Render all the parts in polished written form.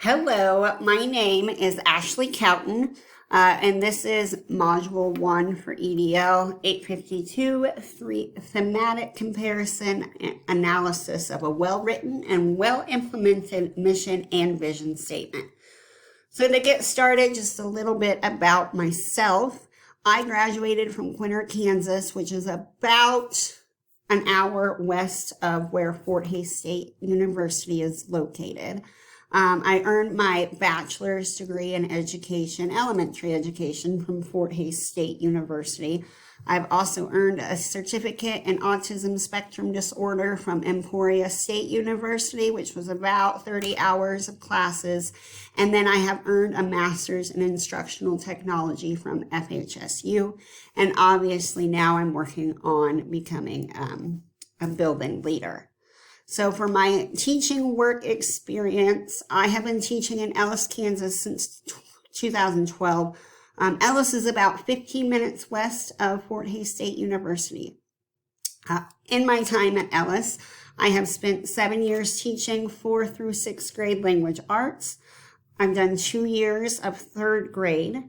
Hello, my name is Ashley Cowton, and this is Module 1 for EDL 852, Thematic Comparison and Analysis of a Well-Written and Well-Implemented Mission and Vision Statement. So to get started, just a little bit about myself. I graduated from Quinter, Kansas, which is about an hour west of where Fort Hays State University is located. I earned my bachelor's degree in elementary education from Fort Hays State University. I've also earned a certificate in autism spectrum disorder from Emporia State University, which was about 30 hours of classes. And then I have earned a master's in instructional technology from FHSU. And obviously now I'm working on becoming a building leader. So for my teaching work experience, I have been teaching in Ellis, Kansas since 2012. Ellis is about 15 minutes west of Fort Hays State University. In my time at Ellis, I have spent 7 years teaching 4th through 6th grade language arts. I've done 2 years of 3rd grade.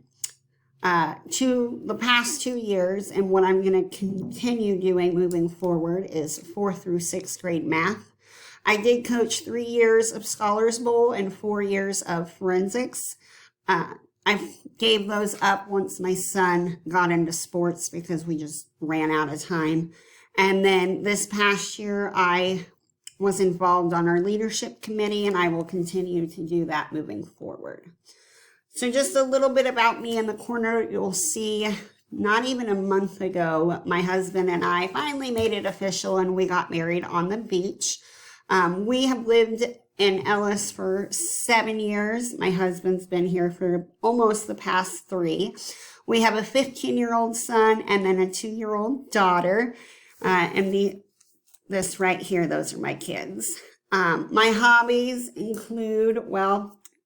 The past 2 years, and what I'm going to continue doing moving forward is 4th through 6th grade math. I did coach 3 years of Scholars Bowl and 4 years of forensics. I gave those up once my son got into sports because we just ran out of time. And then this past year, I was involved on our leadership committee, and I will continue to do that moving forward. So just a little bit about me in the corner, you'll see not even a month ago, my husband and I finally made it official and we got married on the beach. We have lived in Ellis for 7 years. My husband's been here for almost the past 3. We have a 15-year-old son and then a 2-year-old daughter. This right here, those are my kids. My hobbies include,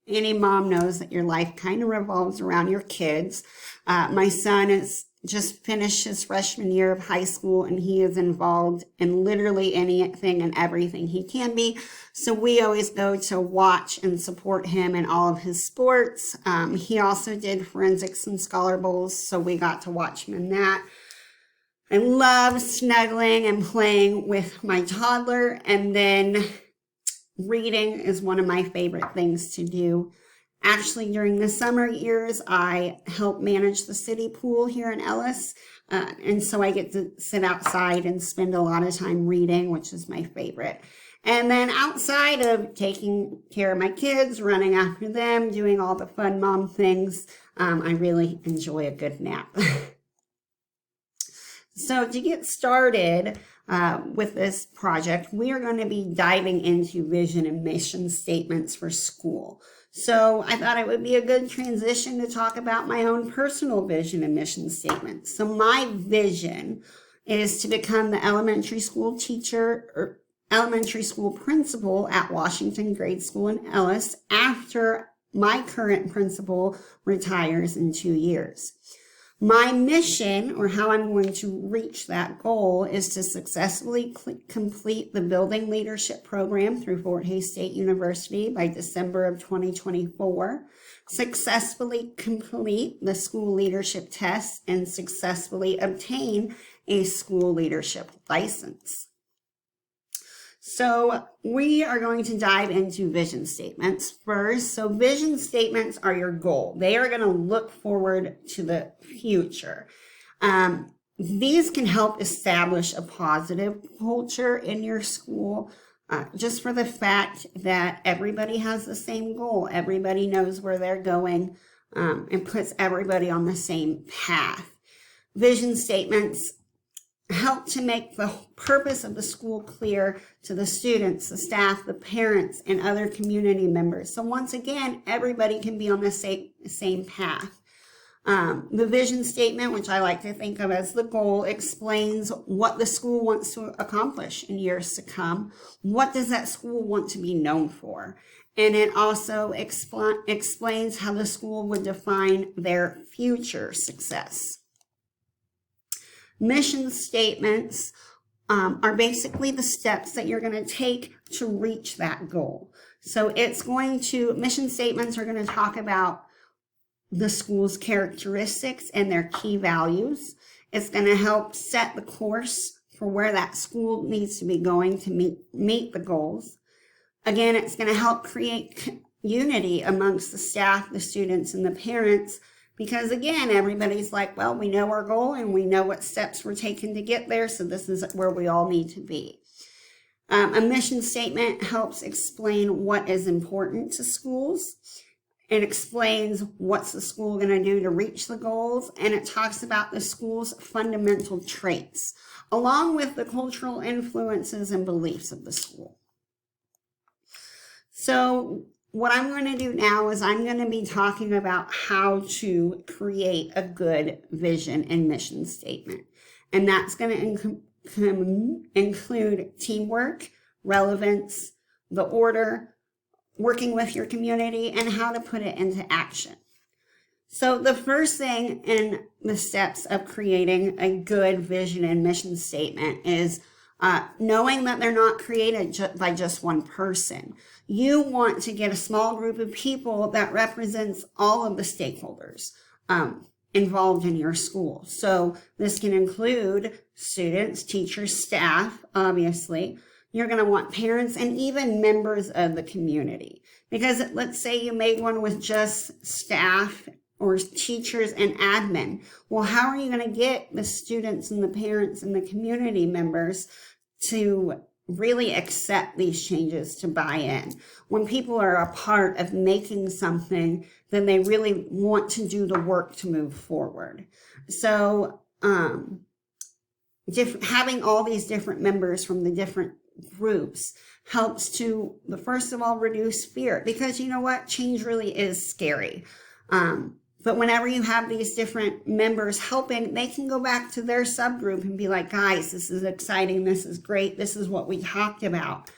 any mom knows that your life kind of revolves around your kids. My son has just finished his freshman year of high school, and he is involved in literally anything and everything he can be. So we always go to watch and support him in all of his sports. He also did forensics and scholar bowls, so we got to watch him in that. I love snuggling and playing with my toddler, and then reading is one of my favorite things to do. Actually, during the summer years, I help manage the city pool here in Ellis, and so I get to sit outside and spend a lot of time reading, which is my favorite. And then outside of taking care of my kids, running after them, doing all the fun mom things, I really enjoy a good nap. So to get started with this project, we are going to be diving into vision and mission statements for school. So I thought it would be a good transition to talk about my own personal vision and mission statement. So my vision is to become the elementary school teacher or elementary school principal at Washington Grade School in Ellis after my current principal retires in 2 years. My mission, or how I'm going to reach that goal, is to successfully complete the Building Leadership Program through Fort Hays State University by December of 2024, successfully complete the school leadership test, and successfully obtain a school leadership license. So we are going to dive into vision statements first. So vision statements are your goal. They are going to look forward to the future. These can help establish a positive culture in your school, just for the fact that everybody has the same goal. Everybody knows where they're going, and puts everybody on the same path. Vision statements help to make the purpose of the school clear to the students, the staff, the parents, and other community members. So once again, everybody can be on the same path. The vision statement, which I like to think of as the goal, explains what the school wants to accomplish in years to come. What does that school want to be known for? And it also explains how the school would define their future success. Mission statements are basically the steps that you're going to take to reach that goal. So mission statements are going to talk about the school's characteristics and their key values. It's going to help set the course for where that school needs to be going to meet the goals. Again, it's going to help create unity amongst the staff, the students, and the parents, because again, everybody's like, well, we know our goal and we know what steps we're taking to get there, so this is where we all need to be. A mission statement helps explain what is important to schools. It explains what's the school going to do to reach the goals, and it talks about the school's fundamental traits, along with the cultural influences and beliefs of the school. So what I'm going to do now is I'm going to be talking about how to create a good vision and mission statement. And that's going to include teamwork, relevance, the order, working with your community, and how to put it into action. So the first thing in the steps of creating a good vision and mission statement is knowing that they're not created by just one person. You want to get a small group of people that represents all of the stakeholders involved in your school. So this can include students, teachers, staff, obviously. You're going to want parents and even members of the community. Because let's say you made one with just staff or teachers and admin. Well, how are you going to get the students and the parents and the community members to really accept these changes, to buy in? When people are a part of making something, then they really want to do the work to move forward. So having all these different members from the different groups helps to, first of all, reduce fear, because you know what? Change really is scary. But whenever you have these different members helping, they can go back to their subgroup and be like, guys, this is exciting. This is great. This is what we talked about.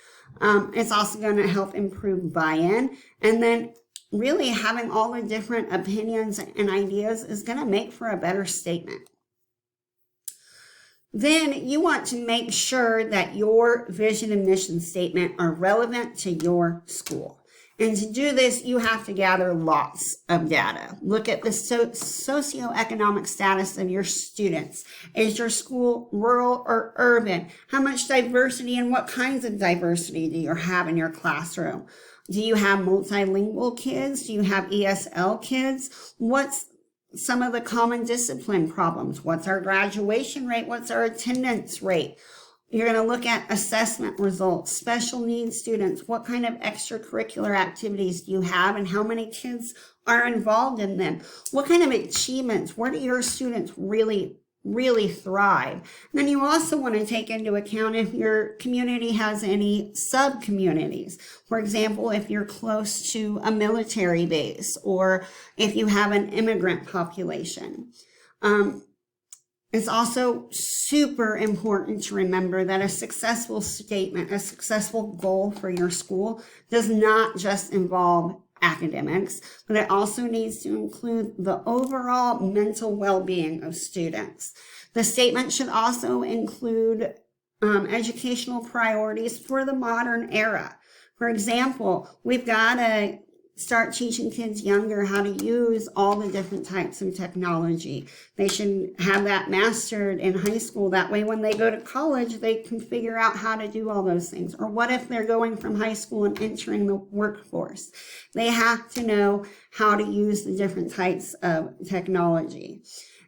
It's also going to help improve buy-in. And then really having all the different opinions and ideas is going to make for a better statement. Then you want to make sure that your vision and mission statement are relevant to your school. And to do this, you have to gather lots of data. Look at the socioeconomic status of your students. Is your school rural or urban? How much diversity and what kinds of diversity do you have in your classroom? Do you have multilingual kids? Do you have ESL kids? What's some of the common discipline problems? What's our graduation rate? What's our attendance rate? You're going to look at assessment results, special needs students. What kind of extracurricular activities do you have and how many kids are involved in them? What kind of achievements? Where do your students really thrive? And then you also want to take into account if your community has any sub-communities. For example, if you're close to a military base or if you have an immigrant population. It's also super important to remember that a successful statement, a successful goal for your school does not just involve academics, but it also needs to include the overall mental well-being of students. The statement should also include educational priorities for the modern era. For example, we've got to start teaching kids younger how to use all the different types of technology. They should have that mastered in high school. That way, when they go to college, they can figure out how to do all those things. Or what if they're going from high school and entering the workforce? They have to know how to use the different types of technology.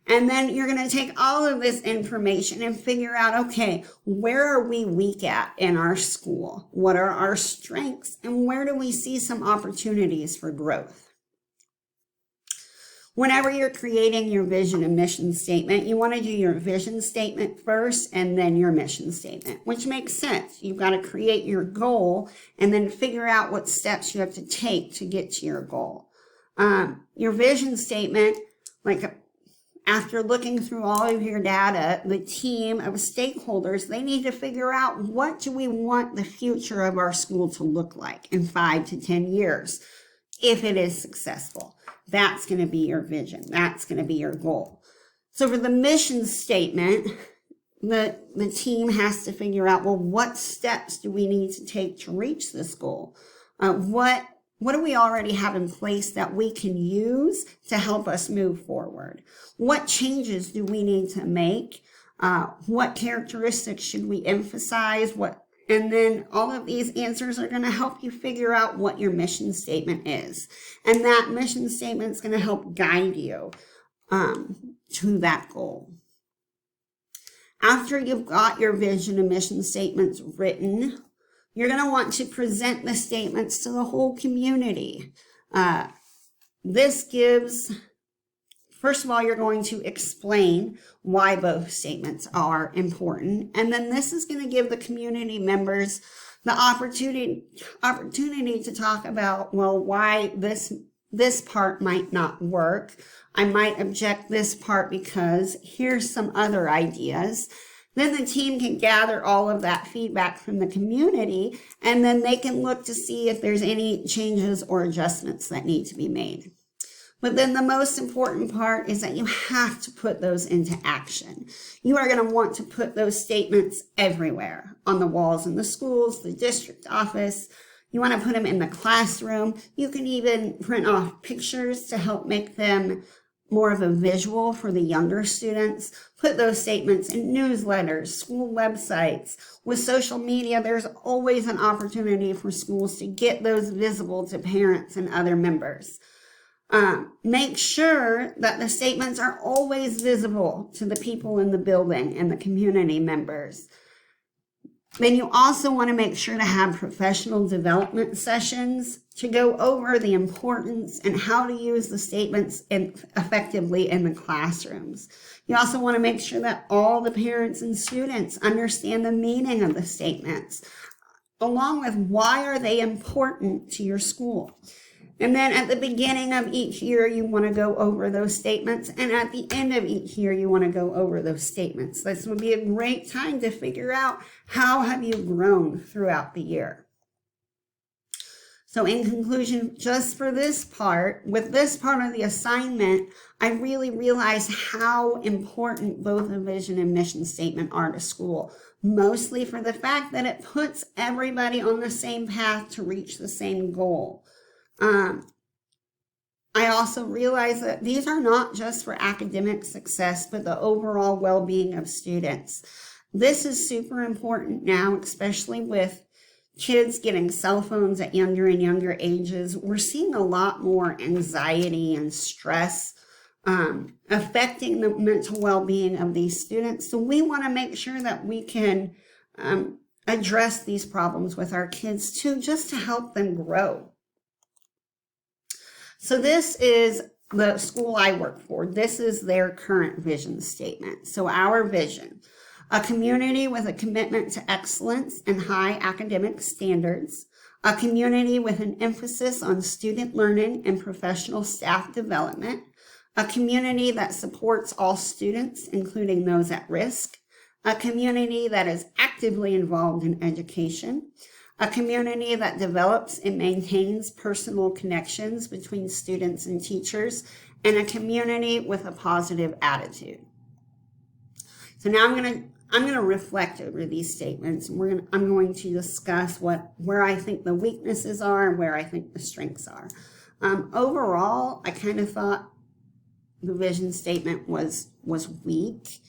And then you're going to take all of this information and figure out, okay, where are we weak at in our school? What are our strengths? And where do we see some opportunities for growth? Whenever you're creating your vision and mission statement, you want to do your vision statement first and then your mission statement, which makes sense. You've got to create your goal and then figure out what steps you have to take to get to your goal. Your vision statement, after looking through all of your data, the team of stakeholders, they need to figure out, what do we want the future of our school to look like in 5 to 10 years if it is successful? That's going to be your vision. That's going to be your goal. So for the mission statement, the team has to figure out, well, what steps do we need to take to reach this goal? What do we already have in place that we can use to help us move forward? What changes do we need to make? What characteristics should we emphasize? And then all of these answers are going to help you figure out what your mission statement is. And that mission statement is going to help guide you to that goal. After you've got your vision and mission statements written, you're going to want to present the statements to the whole community. This gives, first of all, you're going to explain why both statements are important. And then this is going to give the community members the opportunity to talk about, well, why this part might not work. I might object this part because here's some other ideas. Then the team can gather all of that feedback from the community, and then they can look to see if there's any changes or adjustments that need to be made. But then the most important part is that you have to put those into action. You are going to want to put those statements everywhere, on the walls in the schools, the district office. You want to put them in the classroom. You can even print off pictures to help make them more of a visual for the younger students. Put those statements in newsletters, school websites. With social media, there's always an opportunity for schools to get those visible to parents and other members. Make sure that the statements are always visible to the people in the building and the community members. Then you also want to make sure to have professional development sessions to go over the importance and how to use the statements effectively in the classrooms. You also want to make sure that all the parents and students understand the meaning of the statements, along with why are they important to your school. And then at the beginning of each year, you want to go over those statements. And at the end of each year, you want to go over those statements. This would be a great time to figure out how have you grown throughout the year. So in conclusion, just for this part, with this part of the assignment, I really realized how important both a vision and mission statement are to school. Mostly for the fact that it puts everybody on the same path to reach the same goal. I also realize that these are not just for academic success, but the overall well-being of students. This is super important now, especially with kids getting cell phones at younger and younger ages. We're seeing a lot more anxiety and stress affecting the mental well-being of these students. So we want to make sure that we can address these problems with our kids too, just to help them grow. So this is the school I work for. This is their current vision statement. So our vision, a community with a commitment to excellence and high academic standards, a community with an emphasis on student learning and professional staff development, a community that supports all students, including those at risk, a community that is actively involved in education, a community that develops and maintains personal connections between students and teachers, and a community with a positive attitude. So now I'm gonna reflect over these statements. I'm going to discuss where I think the weaknesses are and where I think the strengths are. Overall, I kind of thought the vision statement was weak.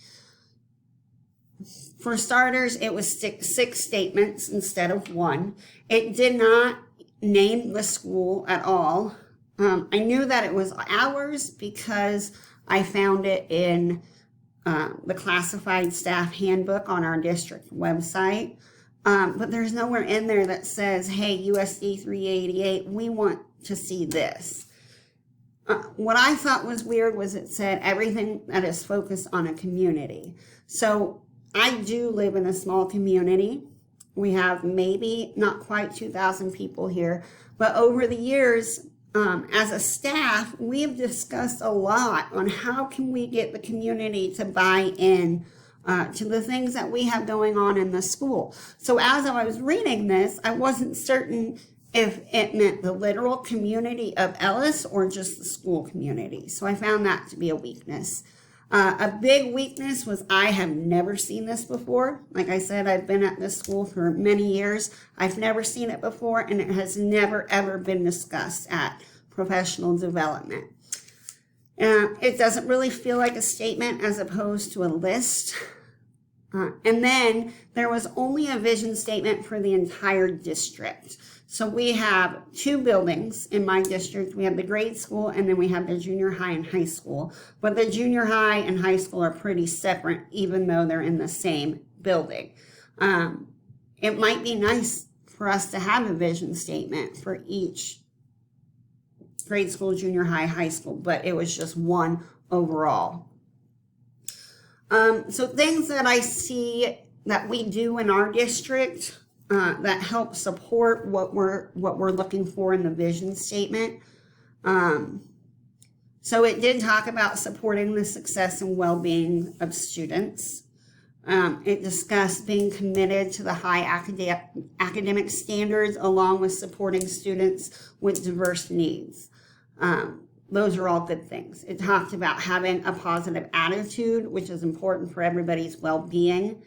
For starters, it was six statements instead of one. It did not name the school at all. I knew that it was ours because I found it in the classified staff handbook on our district website. But there's nowhere in there that says, hey, USD 388, we want to see this. What I thought was weird was it said everything that is focused on a community. So I do live in a small community. We have maybe not quite 2,000 people here, but over the years, as a staff, we have discussed a lot on how can we get the community to buy in to the things that we have going on in the school. So as I was reading this, I wasn't certain if it meant the literal community of Ellis or just the school community. So I found that to be a weakness. A big weakness was I have never seen this before. Like I said, I've been at this school for many years. I've never seen it before, and it has never, ever been discussed at professional development. It doesn't really feel like a statement as opposed to a list. And then there was only a vision statement for the entire district. So we have 2 buildings in my district. We have the grade school, and then we have the junior high and high school. But the junior high and high school are pretty separate, even though they're in the same building. It might be nice for us to have a vision statement for each grade school, junior high, high school, but it was just one overall. So things that I see that we do in our district that help support what we're looking for in the vision statement. So it did talk about supporting the success and well-being of students. It discussed being committed to the high academic standards along with supporting students with diverse needs. Those are all good things. It talked about having a positive attitude, which is important for everybody's well-being.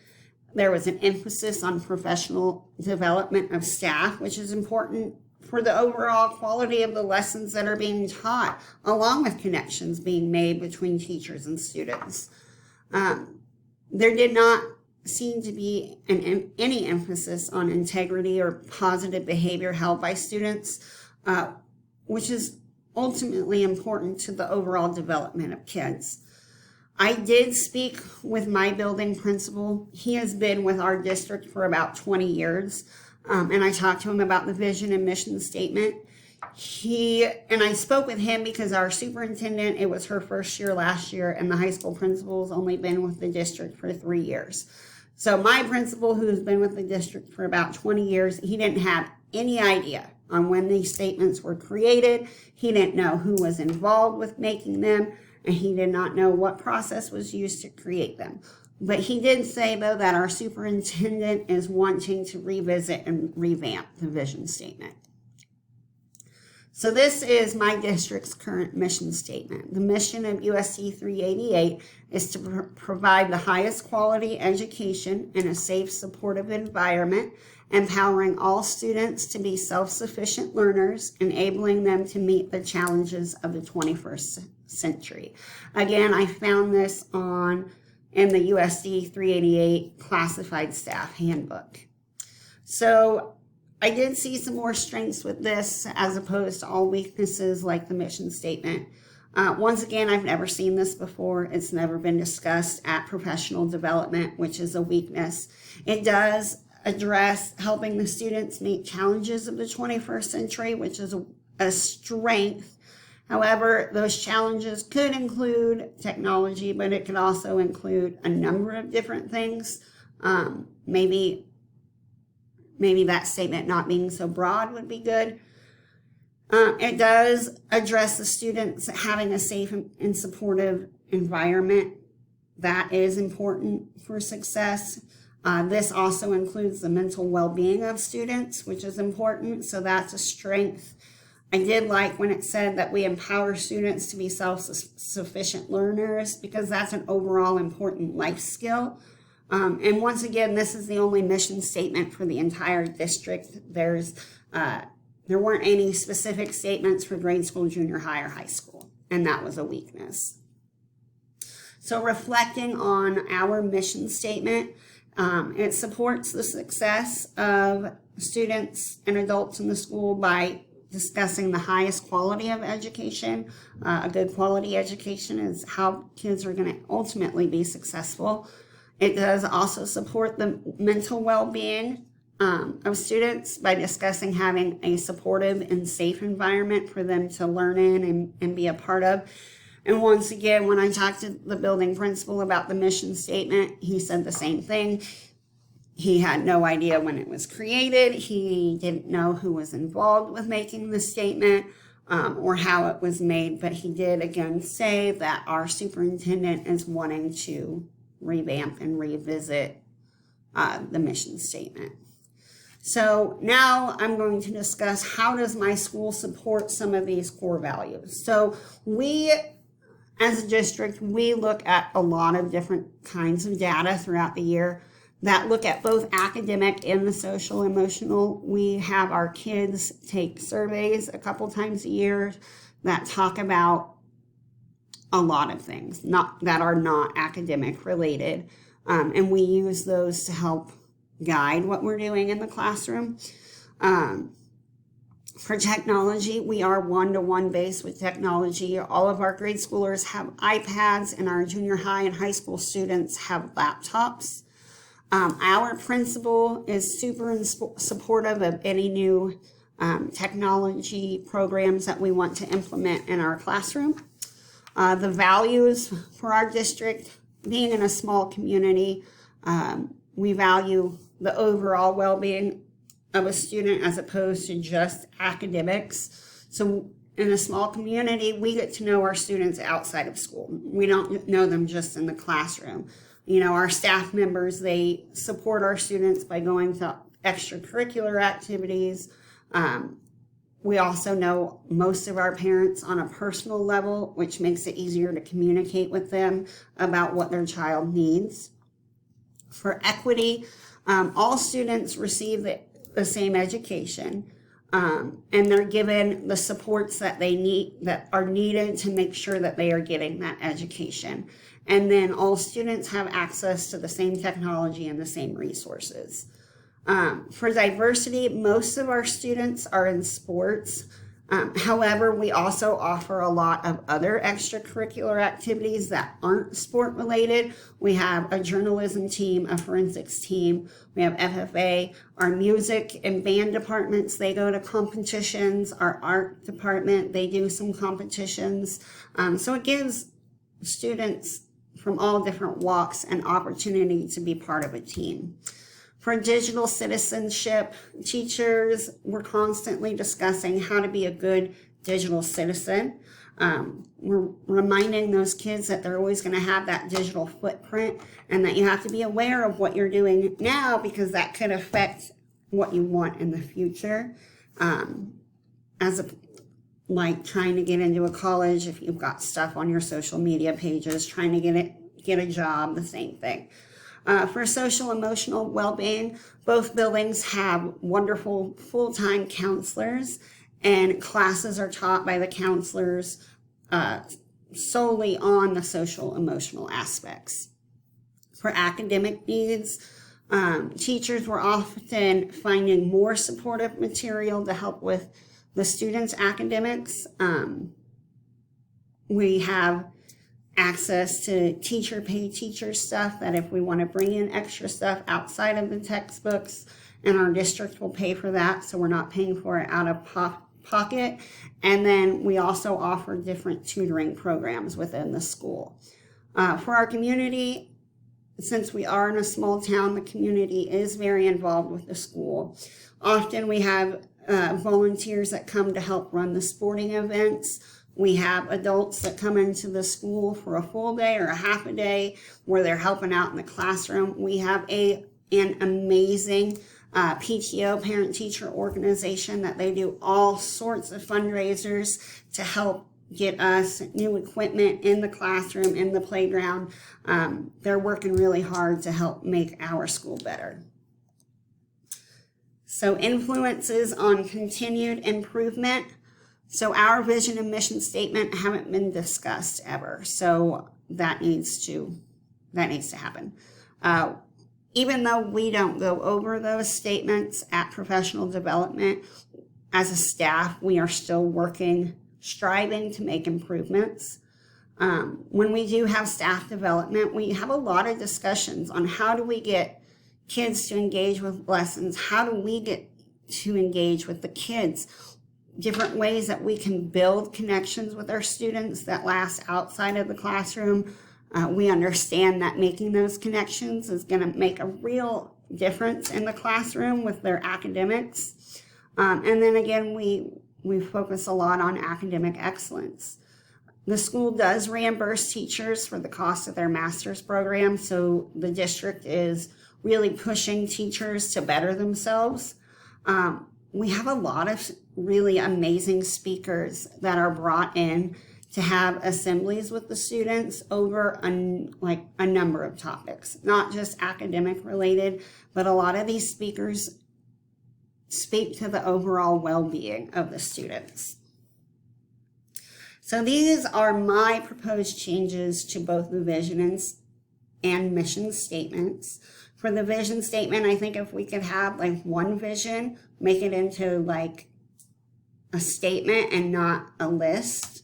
There was an emphasis on professional development of staff, which is important for the overall quality of the lessons that are being taught, along with connections being made between teachers and students. There did not seem to be any emphasis on integrity or positive behavior held by students, which is ultimately important to the overall development of kids. I did speak with my building principal. He has been with our district for about 20 years, and I talked to him about the vision and mission statement. I spoke with him because our superintendent, it was her first year last year, and the high school principal's only been with the district for 3 years. So my principal, who's been with the district for about 20 years, he didn't have any idea on when these statements were created. He didn't know who was involved with making them, and he did not know what process was used to create them. But he did say, though, that our superintendent is wanting to revisit and revamp the vision statement. So this is my district's current mission statement. The mission of USD 388 is to provide the highest quality education in a safe, supportive environment, empowering all students to be self-sufficient learners, enabling them to meet the challenges of the 21st century. Again, I found this in the USD 388 classified staff handbook. So I did see some more strengths with this as opposed to all weaknesses like the mission statement. Once again, I've never seen this before. It's never been discussed at professional development, which is a weakness. It does address helping the students meet challenges of the 21st century, which is a strength. However, those challenges could include technology, but it could also include a number of different things. Maybe that statement not being so broad would be good. It does address the students having a safe and supportive environment. That is important for success. This also includes the mental well-being of students, which is important, so that's a strength. I did like when it said that we empower students to be self-sufficient learners, because that's an overall important life skill. And once again, this is the only mission statement for the entire district. There weren't any specific statements for grade school, junior high, or high school, and that was a weakness. So reflecting on our mission statement, it supports the success of students and adults in the school by discussing the highest quality of education. A good quality education is how kids are going to ultimately be successful. It does also support the mental well-being of students by discussing having a supportive and safe environment for them to learn in and be a part of. And once again, when I talked to the building principal about the mission statement, he said the same thing. He had no idea when it was created. He didn't know who was involved with making the statement or how it was made. But he did again say that our superintendent is wanting to revamp and revisit the mission statement. So now I'm going to discuss how does my school support some of these core values. So we As a district, we look at a lot of different kinds of data throughout the year that look at both academic and the social emotional. We have our kids take surveys a couple times a year that talk about a lot of things that are not academic related. And we use those to help guide what we're doing in the classroom. For technology, we are one-to-one based with technology. All of our grade schoolers have iPads, and our junior high and high school students have laptops. Our principal is super supportive of any new technology programs that we want to implement in our classroom. The values for our district, being in a small community, we value the overall well-being of a student as opposed to just academics. So in a small community, we get to know our students outside of school. We don't know them just in the classroom. You know, our staff members, they support our students by going to extracurricular activities. We also know most of our parents on a personal level, which makes it easier to communicate with them about what their child needs. For equity, all students receive the same education, and they're given the supports that they need, that are needed to make sure that they are getting that education. And then all students have access to the same technology and the same resources. For diversity, most of our students are in sports. However, we also offer a lot of other extracurricular activities that aren't sport related. We have a journalism team, a forensics team, we have FFA, our music and band departments, they go to competitions, our art department, they do some competitions. So it gives students from all different walks an opportunity to be part of a team. For digital citizenship, teachers, we're constantly discussing how to be a good digital citizen. We're reminding those kids that they're always going to have that digital footprint and that you have to be aware of what you're doing now because that could affect what you want in the future. Like trying to get into a college, if you've got stuff on your social media pages, trying to get a job, the same thing. For social emotional well-being, both buildings have wonderful full-time counselors, and classes are taught by the counselors solely on the social emotional aspects. For academic needs, teachers were often finding more supportive material to help with the students' academics. We have access to teacher pay teacher stuff that if we want to bring in extra stuff outside of the textbooks, and our district will pay for that, so we're not paying for it out of pocket. And then we also offer different tutoring programs within the school. For our community, since we are in a small town, the community is very involved with the school. Often we have volunteers that come to help run the sporting events. We have adults that come into the school for a full day or a half a day where they're helping out in the classroom. We have an amazing PTO, parent-teacher organization, that they do all sorts of fundraisers to help get us new equipment in the classroom, in the playground. They're working really hard to help make our school better. So influences on continued improvement. So our vision and mission statement haven't been discussed ever. So that needs to happen. Even though we don't go over those statements at professional development, as a staff, we are still striving to make improvements. When we do have staff development, we have a lot of discussions on how do we get kids to engage with lessons, how do we get to engage with the kids, different ways that we can build connections with our students that last outside of the classroom. We understand that making those connections is going to make a real difference in the classroom with their academics. And then again, we focus a lot on academic excellence. The school does reimburse teachers for the cost of their master's program, so the district is really pushing teachers to better themselves. We have a lot of really amazing speakers that are brought in to have assemblies with the students over a number of topics, not just academic related, but a lot of these speakers speak to the overall well-being of the students. So these are my proposed changes to both the vision and mission statements. For the vision statement, I think if we could have like one vision, make it into like a statement and not a list.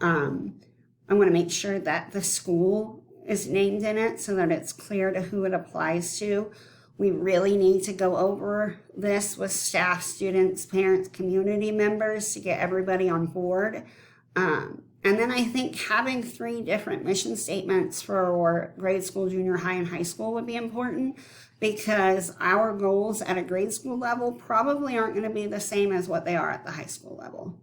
I want to make sure that the school is named in it so that it's clear to who it applies to. We really need to go over this with staff, students, parents, community members to get everybody on board. And then I think having 3 different mission statements for grade school, junior high, and high school would be important, because our goals at a grade school level probably aren't going to be the same as what they are at the high school level.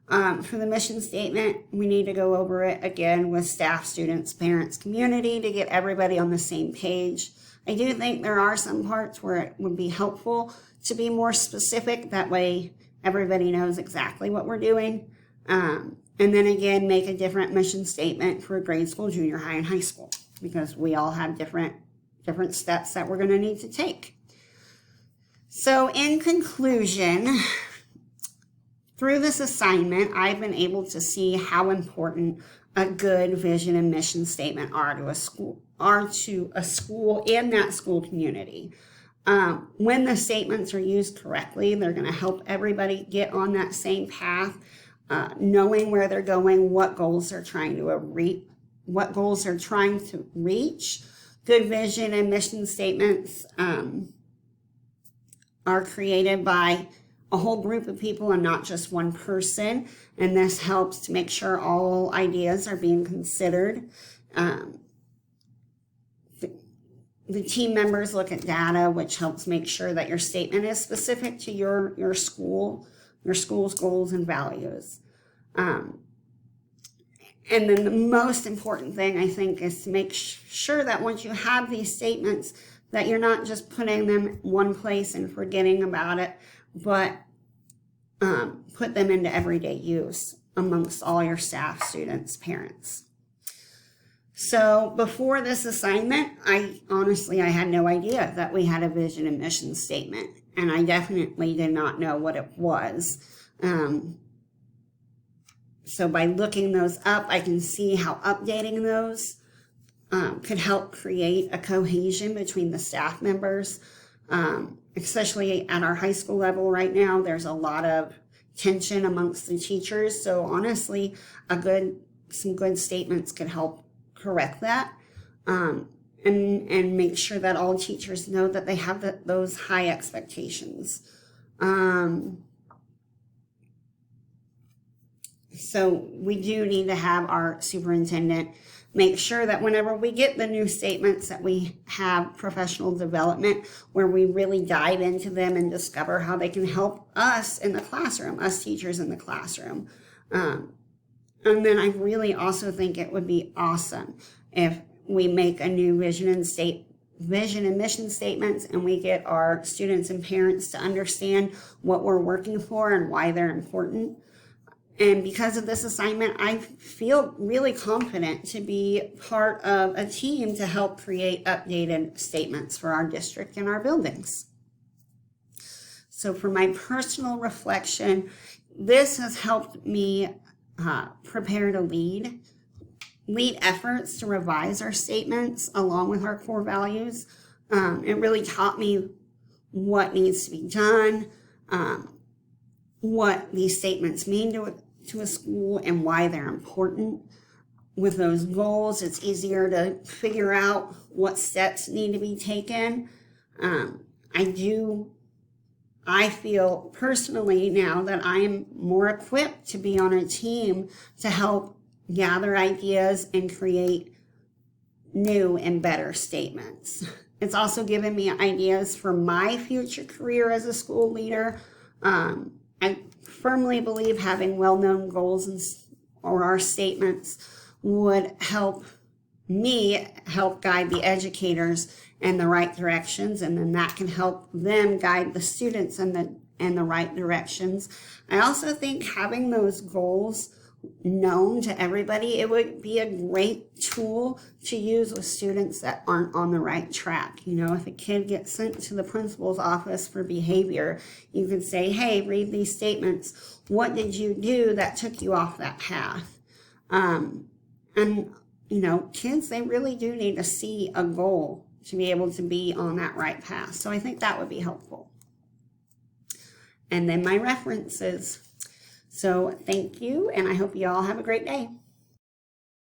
For the mission statement, we need to go over it again with staff, students, parents, community to get everybody on the same page. I do think there are some parts where it would be helpful to be more specific. That way everybody knows exactly what we're doing. And then again, make a different mission statement for grade school, junior high, and high school, because we all have different steps that we're going to need to take. So in conclusion, through this assignment, I've been able to see how important a good vision and mission statement are to a school and that school community. When the statements are used correctly, they're going to help everybody get on that same path, knowing where they're going, what goals they're trying to reach. Good vision and mission statements are created by a whole group of people and not just one person, and this helps to make sure all ideas are being considered. The team members look at data, which helps make sure that your statement is specific to your school's goals and values. And then the most important thing, I think, is to make sure that once you have these statements, that you're not just putting them one place and forgetting about it, but put them into everyday use amongst all your staff, students, parents. So before this assignment, I had no idea that we had a vision and mission statement, and I definitely did not know what it was. So by looking those up, I can see how updating those could help create a cohesion between the staff members, especially at our high school level right now. There's a lot of tension amongst the teachers. So honestly, some good statements could help correct that, and make sure that all teachers know that they have those high expectations. So we do need to have our superintendent make sure that whenever we get the new statements that we have professional development where we really dive into them and discover how they can help us in the classroom, us teachers in the classroom. And then I really also think it would be awesome if we make a new vision and mission statements, and we get our students and parents to understand what we're working for and why they're important. And because of this assignment, I feel really confident to be part of a team to help create updated statements for our district and our buildings. So for my personal reflection, this has helped me prepare to lead efforts to revise our statements along with our core values. It really taught me what needs to be done, what these statements mean to a school and why they're important. With those goals, it's easier to figure out what steps need to be taken. I feel personally now that I am more equipped to be on a team to help gather ideas and create new and better statements. It's also given me ideas for my future career as a school leader. I firmly believe having well-known goals or our statements would help me help guide the educators in the right directions, and then that can help them guide the students in the right directions. I also think having those goals known to everybody. It would be a great tool to use with students that aren't on the right track. You know, if a kid gets sent to the principal's office for behavior, you can say, hey, read these statements. What did you do that took you off that path? And, you know, kids, they really do need to see a goal to be able to be on that right path. So I think that would be helpful. And then my references. So thank you, and I hope you all have a great day.